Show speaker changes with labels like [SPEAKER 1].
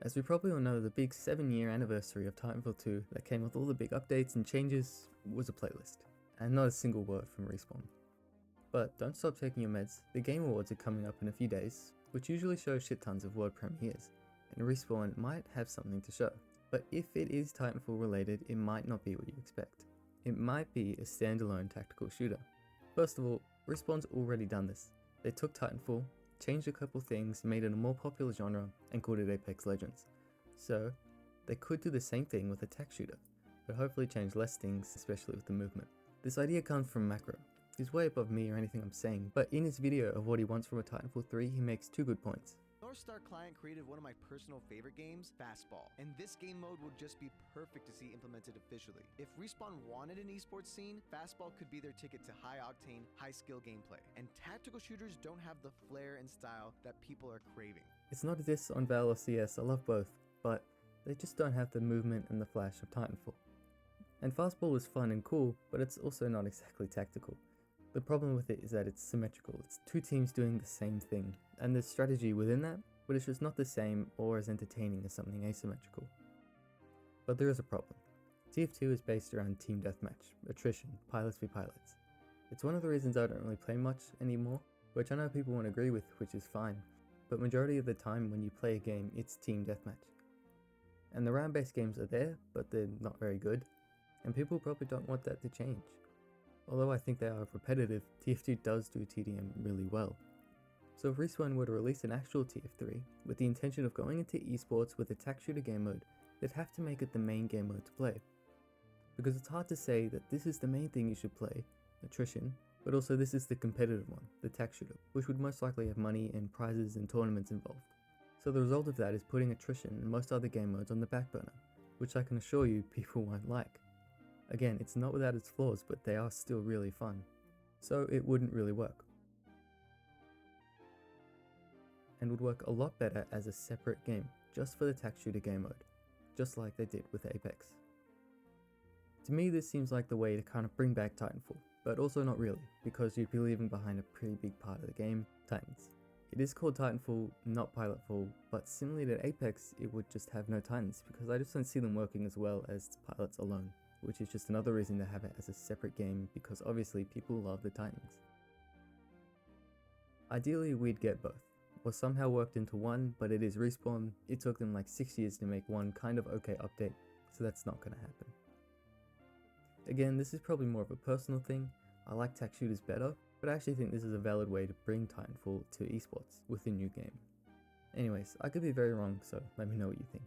[SPEAKER 1] As we probably all know, the big 7-year anniversary of Titanfall 2 that came with all the big updates and changes was a playlist, and not a single word from Respawn. But don't stop taking your meds, the Game Awards are coming up in a few days, which usually show shit tons of world premieres, and Respawn might have something to show. But if it is Titanfall related, it might not be what you expect. It might be a standalone tactical shooter. First of all, Respawn's already done this. They took Titanfall, changed a couple things, made it a more popular genre, and called it Apex Legends. So, they could do the same thing with a tech shooter, but hopefully change less things, especially with the movement. This idea comes from Macro. He's way above me or anything I'm saying, but in his video of what he wants from a Titanfall 3, he makes two good points.
[SPEAKER 2] North Star Client created one of my personal favorite games, Fastball, and this game mode would just be perfect to see implemented officially. If Respawn wanted an esports scene, Fastball could be their ticket to high-octane, high-skill gameplay, and tactical shooters don't have the flair and style that people are craving.
[SPEAKER 1] It's not a diss on Val or CS, I love both, but they just don't have the movement and the flash of Titanfall. And Fastball is fun and cool, but it's also not exactly tactical. The problem with it is that it's symmetrical. It's two teams doing the same thing, and there's strategy within that, but it's just not the same or as entertaining as something asymmetrical. But there is a problem. TF2 is based around team deathmatch, attrition, pilots v pilots. It's one of the reasons I don't really play much anymore, which I know people won't agree with, which is fine, but majority of the time when you play a game, it's team deathmatch. And the round-based games are there, but they're not very good, and people probably don't want that to change. Although I think they are repetitive, TF2 does do TDM really well. So if Respawn were to release an actual TF3, with the intention of going into esports with a tech shooter game mode, they'd have to make it the main game mode to play. Because it's hard to say that this is the main thing you should play, attrition, but also this is the competitive one, the tech shooter, which would most likely have money and prizes and tournaments involved. So the result of that is putting attrition and most other game modes on the back burner, which I can assure you people won't like. Again, it's not without its flaws, but they are still really fun. So it wouldn't really work. And would work a lot better as a separate game, just for the tech shooter game mode, just like they did with Apex. To me, this seems like the way to kind of bring back Titanfall, but also not really, because you'd be leaving behind a pretty big part of the game, Titans. It is called Titanfall, not Pilotfall, but similarly to Apex, it would just have no Titans, because I just don't see them working as well as pilots alone, which is just another reason to have it as a separate game, because obviously people love the Titans. Ideally, we'd get both, or somehow worked into one, but it is Respawn. It took them like 6 years to make one kind of okay update, so that's not going to happen. Again, this is probably more of a personal thing. I like tech shooters better, but I actually think this is a valid way to bring Titanfall to esports with a new game. Anyways, I could be very wrong, so let me know what you think.